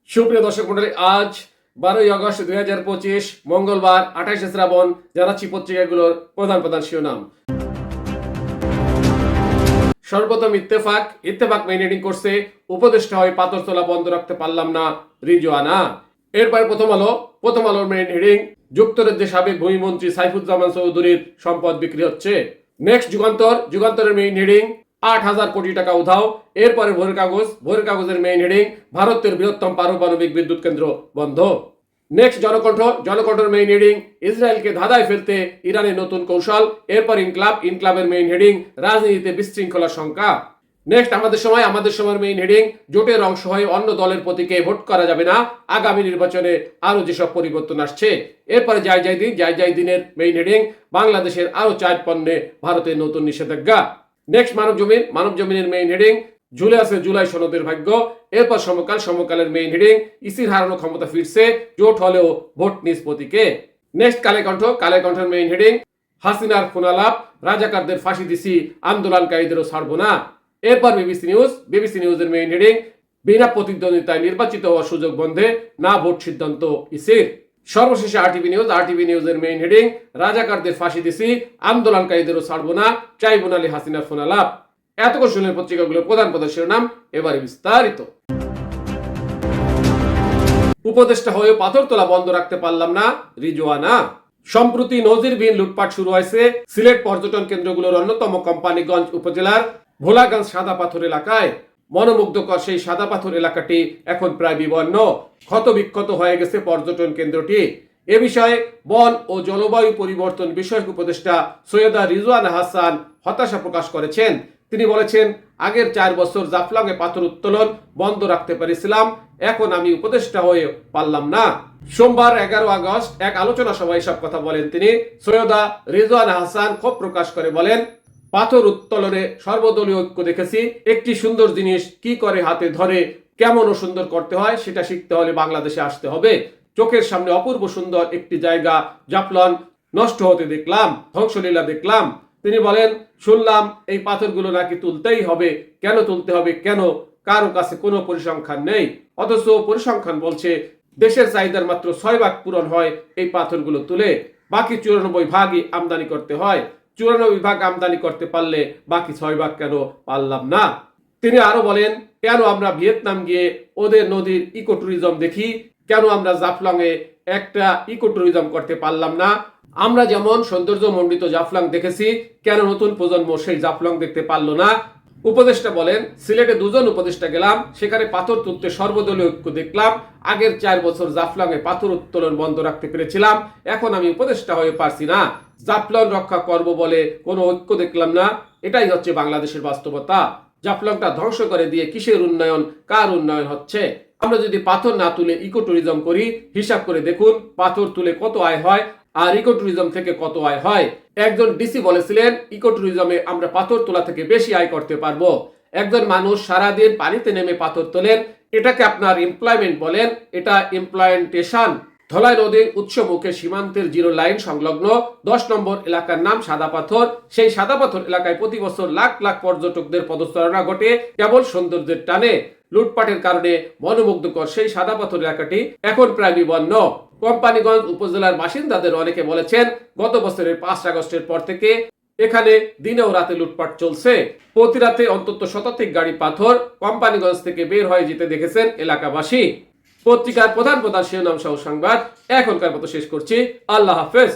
সুপ্রিয় দর্শক মন্ডলী, আজ 12ই আগস্ট 2025 মঙ্গলবার 28শে শ্রাবণ। জানাচ্ছি পত্রিকাগুলোর প্রধান প্রধান শিরোনাম। সর্বপ্রথম ইত্তেফাক মেইন হেডিং করছে, উপদেষ্টা হয়ে পাথর তোলা বন্ধ রাখতে পারলাম না রিজওয়ানা। এরপরে প্রথম আলোর মেইন হেডিং, যুক্তরাজ্যের সাবেক ভূমিমন্ত্রী সাইফুজ্জামান চৌধুরীর সম্পদ বিক্রি হচ্ছে। নেক্সট যুগান্তরের মেইন হেডিং, 8,000 কোটি টাকা উধাও। এরপরে ভোরের কাগজের মেইন হেডিং, ভারতের বৃহত্তম পারমাণবিক বিদ্যুৎ কেন্দ্র বন্ধ। নেক্সট জনকণ্ঠের মেইন হেডিং, ইসরায়েলকে ধাঁধায় ফেলতে ইরানের নতুন কৌশল। এরপর ইনক্লাবের মেইন হেডিং, রাজনীতিতে বিশৃঙ্খলার শঙ্কা। নেক্সট আমাদের সময়ের মেইন হেডিং, জোটের অংশ হয়ে অন্য দলের প্রতীকে ভোট করা যাবে না, আগামী নির্বাচনে আরো যেসব পরিবর্তন আসছে। এরপরে যাই দিনের মেইন হেডিং, বাংলাদেশের আরো 4 পণ্যে ভারতের নতুন নিষেধাজ্ঞা। নেক্সট মানবজমিনের মেইন হেডিং, ঝুলে আছে জুলাই সনদের ভাগ্য। এরপর সমকালের মেইন হেডিং, ইসির হারানো ক্ষমতা ফিরছে, জোট হলেও ভোট নিষ্পত্তিকে। নেক্সট কালের মেইন হেডিং, হাসিনার ফোনালাপ, রাজাকারদের ফাঁসি দিছি, আন্দোলনকারীদেরও ছাড়বো না। এরপর বিবিসি নিউজের মেইন হেডিং, বিনা প্রতিদ্বন্দ্বিতায় নির্বাচিত হওয়ার সুযোগ বন্ধে, না ভোট সিদ্ধান্ত ইসির। সর্বশেষে আরটিভি নিউজের মেইন হেডিং, রাজাকারদের ফাঁসি দিছি, আন্দোলনকারীদেরও ছাড়বো না, ট্রাইব্যুনালে হাসিনার ফোনালাপ। এতক্ষণ শুনলেন পত্রিকাগুলোর প্রধান শিরোনাম। এবারে বিস্তারিত। উপদেষ্টা হয়ে পাথর তোলা বন্ধ রাখতে পারলাম না রিজওয়ানা। সম্প্রতি নজিরবিহীন লুটপাট শুরু হয়েছে সিলেট পর্যটন কেন্দ্রগুলোর অন্যতম কোম্পানিগঞ্জ উপজেলার ভোলাগঞ্জ সাদা পাথর এলাকায়। মনোমুগ্ধকর সেই সাদা পাথর এলাকাটি এখন প্রায় বিবর্ণ, ক্ষতবিক্ষত হয়ে গেছে পর্যটন কেন্দ্রটি। এ বিষয়ে বন ও জলবায়ু পরিবর্তন বিষয়ক উপদেষ্টা সৈয়দা রিজওয়ানা হাসান হতাশা প্রকাশ করেছেন। তিনি বলেছেন, আগের 4 বছর জাফলংয়ে পাথর উত্তোলন বন্ধ রাখতে পেরেছিলাম, এখন আমি উপদেষ্টা হয়ে পারলাম না। সোমবার 11 আগস্ট এক আলোচনা সভায় সব কথা বলেন তিনি। সৈয়দা রিজওয়ানা হাসান ক্ষোভ প্রকাশ করে বলেন, পাথর উত্তোলনে সর্বদলীয় ঐক্য দেখেছি। একটি সুন্দর জিনিস কি করে হাতে ধরে কেমন ও সুন্দর করতে হয় সেটা শিখতে হলে বাংলাদেশে আসতে হবে। চোখের সামনে অপূর্ব সুন্দর একটি জায়গা জাফলং নষ্ট হতে দেখলাম, ধ্বংসলীলা দেখলাম। তিনি বলেন, শুনলাম এই পাথরগুলো নাকি তুলতেই হবে। কেন তুলতে হবে, কেন? কারো কাছে কোনো পরিসংখ্যান নেই, অথচ পরিসংখ্যান বলছে দেশের চাহিদার মাত্র 6 ভাগ পূরণ হয় এই পাথরগুলো তুলে, বাকি 94 ভাগই আমদানি করতে হয়। 94 ভাগ আমদানি করতে পারলে বাকি 6 ভাগ কেন পারলাম না? তিনি আরো বলেন, কেন আমরা ভিয়েতনাম গিয়ে ওদের নদীর ইকো ট্যুরিজম দেখি, কেন আমরা জাফলং এ একটা ইকো ট্যুরিজম করতে পারলাম না? আমরা যেমন সৌন্দর্য মণ্ডিত জাফলং দেখেছি, কেন নতুন প্রজন্ম সেই জাফলং দেখতে পারলো না? উপদেষ্টা বলেন, সিলেটে 2 জন উপদেষ্টা গেলাম, সেখানে পাথর তুলতে সর্বদলীয় ঐক্য দেখলাম। আগের 4 বছর জাফলং এ পাথর উত্তোলন বন্ধ রাখতে পেরেছিলাম, এখন আমি উপদেষ্টা হয়ে পারছি না। জাফলং রক্ষা করব বলে কোনো ঐক্য দেখলাম না। এটাই হচ্ছে বাংলাদেশের বাস্তবতা। জাফলংটা ধ্বংস করে দিয়ে কিসের উন্নয়ন, কার উন্নয়ন হচ্ছে? আমরা যদি পাথর না তুলে ইকো ট্যুরিজম করি, হিসাব করে দেখুন পাথর তুলে কত আয় হয় আর ইকো ট্যুরিজম থেকে কত আয় হয়। একজন ডিসি বলেছিলেন, ইকো ট্যুরিজমে আমরা পাথর তোলা থেকে বেশি আয় করতে পারবো। একজন মানুষ সারাদিন পানিতে নেমে পাথর তোলেন, এটাকে আপনার এমপ্লয়মেন্ট বলেন, এটা এমপ্লয়েন্টেশন। ধলাই নদীর উৎসমুখে সীমান্তের 0 লাইন সংলগ্ন 10 নম্বর এলাকার নাম সাদা পাথর। সেই সাদা পাথর এলাকায় প্রতি বছর লাখ লাখ পর্যটকদের পদচারণা ঘটে কেবল সৌন্দর্যের টানে। লুটপাটের কারণে মনোমুগ্ধকর সেই সাদা পাথর এলাকাটি এখন প্রায় বিবর্ণ। কোম্পানিগঞ্জ উপজেলার বাসিন্দাদের অনেকে বলেছেন, গত বছরের 5 আগস্টের পর থেকে এখানে দিনে ও রাতে লুটপাট চলছে। প্রতি রাতে অন্তত শতাধিক গাড়ি পাথর কোম্পানিগঞ্জ থেকে বের হয়ে যেতে দেখেছেন এলাকাবাসী। পত্রিকার প্রধান শিরোনাম সহ সংবাদ এখনকার মতো শেষ করছি। আল্লাহ হাফেজ।